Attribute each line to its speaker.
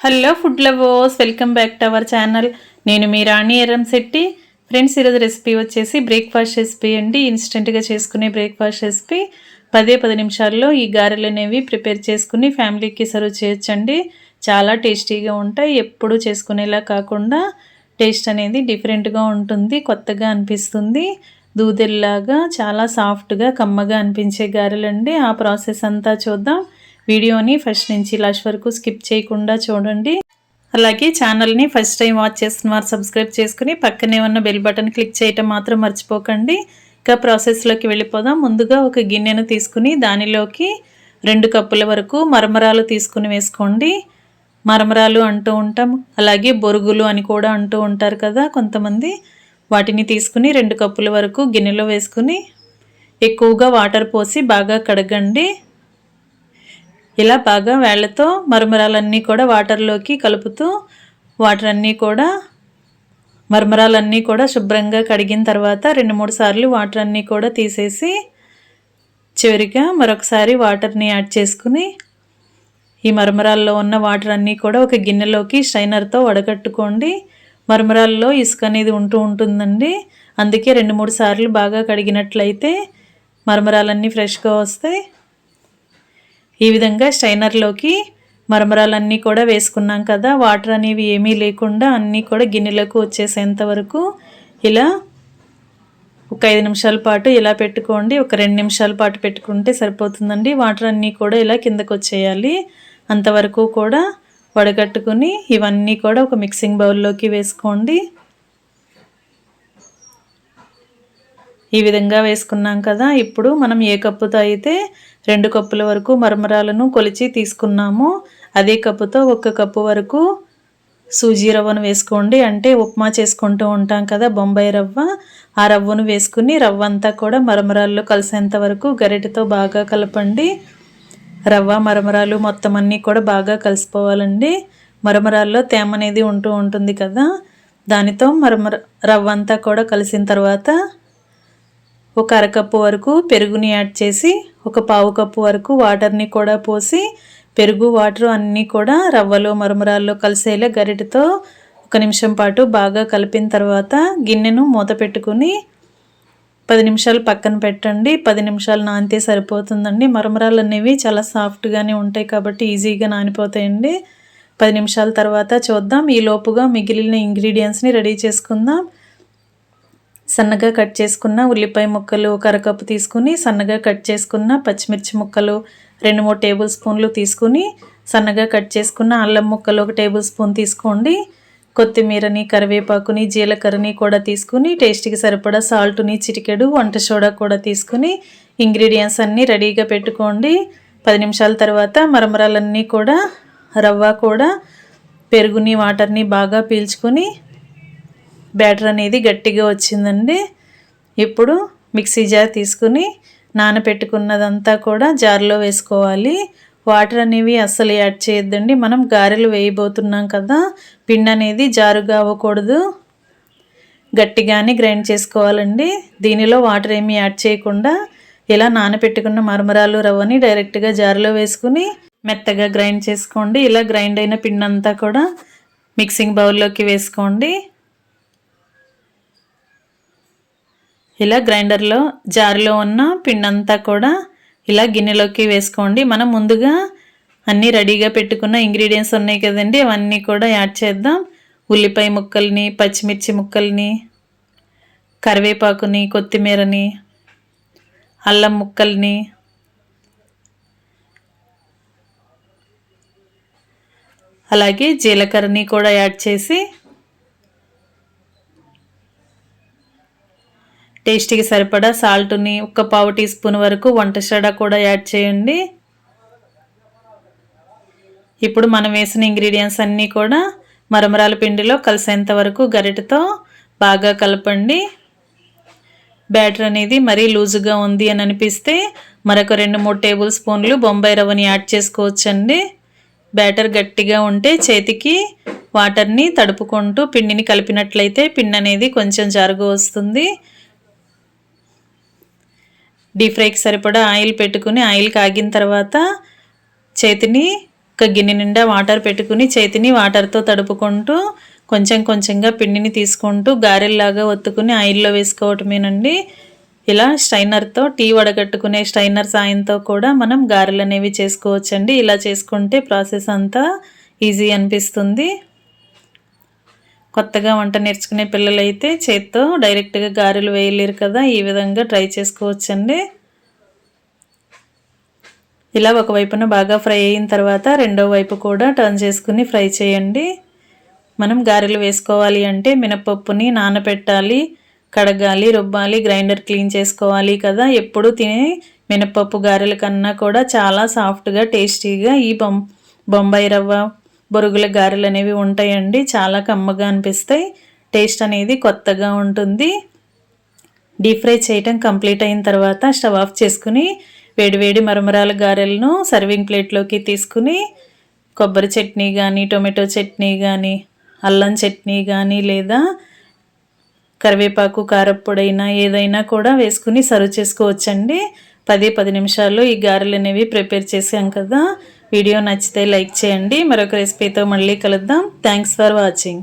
Speaker 1: Hello food lovers, welcome back to our channel. నేను మీ రాణి Erramsetti. Friends, ఈరోజు recipe వచ్చేసి breakfast recipe అండి. ఇన్స్టెంట్గా చేసుకునే బ్రేక్ఫాస్ట్ రెసిపీ. 10 నిమిషాల్లో ఈ గారెలు అనేవి ప్రిపేర్ చేసుకుని ఫ్యామిలీకి సర్వ్ చేయొచ్చండి. చాలా టేస్టీగా ఉంటాయి. ఎప్పుడు చేసుకునేలా కాకుండా టేస్ట్ అనేది డిఫరెంట్గా ఉంటుంది, కొత్తగా అనిపిస్తుంది. దూదెల్లాగా చాలా సాఫ్ట్గా కమ్మగా అనిపించే గారెలండి. ఆ ప్రాసెస్ అంతా చూద్దాం. వీడియోని ఫస్ట్ నుంచి లాస్ట్ వరకు స్కిప్ చేయకుండా చూడండి. అలాగే ఛానల్ని ఫస్ట్ టైం వాచ్ చేస్తున్నవారు సబ్స్క్రైబ్ చేసుకుని పక్కనే ఉన్న బెల్ బటన్ క్లిక్ చేయటం మాత్రం మర్చిపోకండి. ఇక ప్రాసెస్లోకి వెళ్ళిపోదాం. ముందుగా ఒక గిన్నెను తీసుకుని దానిలోకి 2 కప్పుల వరకు మరమరాలు తీసుకుని వేసుకోండి. మరమరాలు అంటూ ఉంటాం, అలాగే బొరుగులు అని కూడా అంటూ ఉంటారు కదా కొంతమంది. వాటిని తీసుకుని 2 కప్పుల వరకు గిన్నెలో వేసుకుని ఎక్కువగా వాటర్ పోసి బాగా కడగండి. ఇలా బాగా వేళ్లతో మరమరాలన్నీ కూడా వాటర్లోకి కలుపుతూ మరమరాలన్నీ కూడా శుభ్రంగా కడిగిన తర్వాత 2-3 సార్లు వాటర్ అన్నీ కూడా తీసేసి చివరిగా మరొకసారి వాటర్ని యాడ్ చేసుకుని ఈ మరమరాల్లో ఉన్న వాటర్ అన్నీ కూడా ఒక గిన్నెలోకి స్ట్రైనర్తో వడగట్టుకోండి. మరమరాల్లో ఇసుక అనేది ఉంటుందండి. అందుకే 2-3 సార్లు బాగా కడిగినట్లయితే మరమరాలన్నీ ఫ్రెష్గా వస్తాయి. ఈ విధంగా స్ట్రైనర్లోకి మరమరాలన్నీ కూడా వేసుకున్నాం కదా, వాటర్ అనేవి ఏమీ లేకుండా అన్నీ కూడా గిన్నెలకు వచ్చేసేంత వరకు ఇలా ఒక 5 నిమిషాల పాటు ఇలా పెట్టుకోండి. ఒక 2 నిమిషాల పాటు పెట్టుకుంటే సరిపోతుందండి. వాటర్ అన్నీ కూడా ఇలా కిందకు వచ్చేయాలి. అంతవరకు కూడా వడగట్టుకుని ఇవన్నీ కూడా ఒక మిక్సింగ్ బౌల్లోకి వేసుకోండి. ఈ విధంగా వేసుకున్నాం కదా. ఇప్పుడు మనం ఏ కప్పుతో అయితే 2 కప్పుల వరకు మరమరాలను కొలిచి తీసుకున్నామో అదే కప్పుతో 1 కప్పు వరకు సూజీ రవ్వను వేసుకోండి. అంటే ఉప్మా చేసుకుంటూ ఉంటాం కదా, బొంబాయి రవ్వ. ఆ రవ్వను వేసుకుని రవ్వ అంతా కూడా మరమరాల్లో కలిసేంత వరకు గరిటెతో బాగా కలపండి. రవ్వ మరమరాలు మొత్తం అన్నీ కూడా బాగా కలిసిపోవాలండి. మరమరాల్లో తేమ అనేది ఉంటుంది కదా, దానితో రవ్వ అంతా కూడా కలిసిన తర్వాత ఒక అరకప్పు వరకు పెరుగుని యాడ్ చేసి ఒక పావు కప్పు వరకు వాటర్ని కూడా పోసి పెరుగు వాటర్ అన్నీ కూడా రవ్వలో మరమరాల్లో కలిసేలా గరిటెతో 1 నిమిషం పాటు బాగా కలిపిన తర్వాత గిన్నెను మూత పెట్టుకుని 10 నిమిషాలు పక్కన పెట్టండి. 10 నిమిషాలు నానితే సరిపోతుందండి. మరమరాలు అనేవి చాలా సాఫ్ట్గానే ఉంటాయి కాబట్టి ఈజీగా నానిపోతాయండి. 10 నిమిషాల తర్వాత చూద్దాం. ఈ లోపుగా మిగిలిన ఇంగ్రీడియంట్స్ని రెడీ చేసుకుందాం. సన్నగా కట్ చేసుకున్న ఉల్లిపాయ ముక్కలు 1 అరకప్పు తీసుకుని సన్నగా కట్ చేసుకున్న పచ్చిమిర్చి ముక్కలు 2-3 టేబుల్ స్పూన్లు తీసుకుని సన్నగా కట్ చేసుకున్న అల్లం ముక్కలు 1 టేబుల్ స్పూన్ తీసుకోండి. కొత్తిమీరని, కరివేపాకుని, జీలకర్రని కూడా తీసుకుని టేస్ట్కి సరిపడా సాల్ట్ని, చిటికెడు వంట సోడా కూడా తీసుకుని ఇంగ్రీడియంట్స్ అన్నీ రెడీగా పెట్టుకోండి. 10 నిమిషాల తర్వాత మరమరాలన్నీ కూడా రవ్వ కూడా పెరుగుని వాటర్ని బాగా పీల్చుకొని బ్యాటర్ అనేది గట్టిగా వచ్చిందండి. ఇప్పుడు మిక్సీ జార్ తీసుకుని నానబెట్టుకున్నదంతా కూడా జార్లో వేసుకోవాలి. వాటర్ అనేవి అస్సలు యాడ్ చేయొద్దండి. మనం గారెలు వేయబోతున్నాం కదా, పిండి అనేది జారుగా అవ్వకూడదు, గట్టిగానే గ్రైండ్ చేసుకోవాలండి. దీనిలో వాటర్ ఏమీ యాడ్ చేయకుండా ఇలా నానబెట్టుకున్న మరమరాలు రవ్వని డైరెక్ట్గా జార్లో వేసుకుని మెత్తగా గ్రైండ్ చేసుకోండి. ఇలా గ్రైండ్ అయిన పిండి అంతా కూడా మిక్సింగ్ బౌల్లోకి వేసుకోండి. ఇలా గ్రైండర్లో జార్లో ఉన్న పిండి అంతా కూడా ఇలా గిన్నెలోకి వేసుకోండి. మనం ముందుగా అన్నీ రెడీగా పెట్టుకున్న ఇంగ్రీడియంట్స్ ఉన్నాయి కదండి, అవన్నీ కూడా యాడ్ చేద్దాం. ఉల్లిపాయ ముక్కల్ని, పచ్చిమిర్చి ముక్కల్ని, కరివేపాకుని, కొత్తిమీరని, అల్లం ముక్కల్ని, అలాగే జీలకర్రని కూడా యాడ్ చేసి టేస్ట్కి సరిపడా సాల్ట్ని 1 పావు టీ స్పూన్ వరకు వంట సోడా కూడా యాడ్ చేయండి. ఇప్పుడు మనం వేసిన ఇంగ్రీడియంట్స్ అన్నీ కూడా మరమరాల పిండిలో కలిసేంత వరకు గరిటెతో బాగా కలపండి. బ్యాటర్ అనేది మరీ లూజుగా ఉంది అని అనిపిస్తే మరొక 2-3 టేబుల్ స్పూన్లు బొంబాయి రవ్వని యాడ్ చేసుకోవచ్చండి. బ్యాటర్ గట్టిగా ఉంటే చేతికి వాటర్ని తడుపుకుంటూ పిండిని కలిపినట్లయితే పిండి అనేది కొంచెం జారుగా వస్తుంది. డీప్ ఫ్రైకి సరిపడా ఆయిల్ పెట్టుకుని ఆయిల్ కాగిన తర్వాత చేతిని ఒక గిన్నె నిండా వాటర్ పెట్టుకుని చేతిని వాటర్తో తడుపుకుంటూ కొంచెం కొంచెంగా పిండిని తీసుకుంటూ గారెల్లాగా ఒత్తుకుని ఆయిల్లో వేసుకోవటమేనండి. ఇలా స్ట్రైనర్తో టీ వడగట్టుకునే స్ట్రైనర్ సాయంతో కూడా మనం గారెలు అనేవి చేసుకోవచ్చండి. ఇలా చేసుకుంటే ప్రాసెస్ అంతా ఈజీ అనిపిస్తుంది. కొత్తగా వంట నేర్చుకునే పిల్లలైతే చేత్తో డైరెక్ట్గా గారెలు వేయలేరు కదా, ఈ విధంగా ట్రై చేసుకోవచ్చండి. ఇలా ఒకవైపున బాగా ఫ్రై అయిన తర్వాత రెండో వైపు కూడా టర్న్ చేసుకుని ఫ్రై చేయండి. మనం గారెలు వేసుకోవాలి అంటే మినపప్పుని నానబెట్టాలి, కడగాలి, రుబ్బాలి, గ్రైండర్ క్లీన్ చేసుకోవాలి కదా. ఎప్పుడు తినే మినపప్పు గారెల కన్నా కూడా చాలా సాఫ్ట్గా టేస్టీగా ఈ బొంబాయి రవ్వ బొరుగుల గారెలు అనేవి ఉంటాయండి. చాలా కమ్మగా అనిపిస్తాయి, టేస్ట్ అనేది కొత్తగా ఉంటుంది. డీప్ ఫ్రై చేయటం కంప్లీట్ అయిన తర్వాత స్టవ్ ఆఫ్ చేసుకుని వేడివేడి మరమరాల గారెలను సర్వింగ్ ప్లేట్లోకి తీసుకుని కొబ్బరి చట్నీ కానీ, టొమాటో చట్నీ కానీ, అల్లం చట్నీ కానీ, లేదా కరివేపాకు కారప్పొడైనా ఏదైనా కూడా వేసుకుని సర్వ్ చేసుకోవచ్చండి. 10 నిమిషాల్లో ఈ గారెలు అనేవి ప్రిపేర్ చేసాం కదా. వీడియో నచ్చితే లైక్ చేయండి. మరొక రెసిపీతో మళ్ళీ కలుద్దాం. Thanks for watching.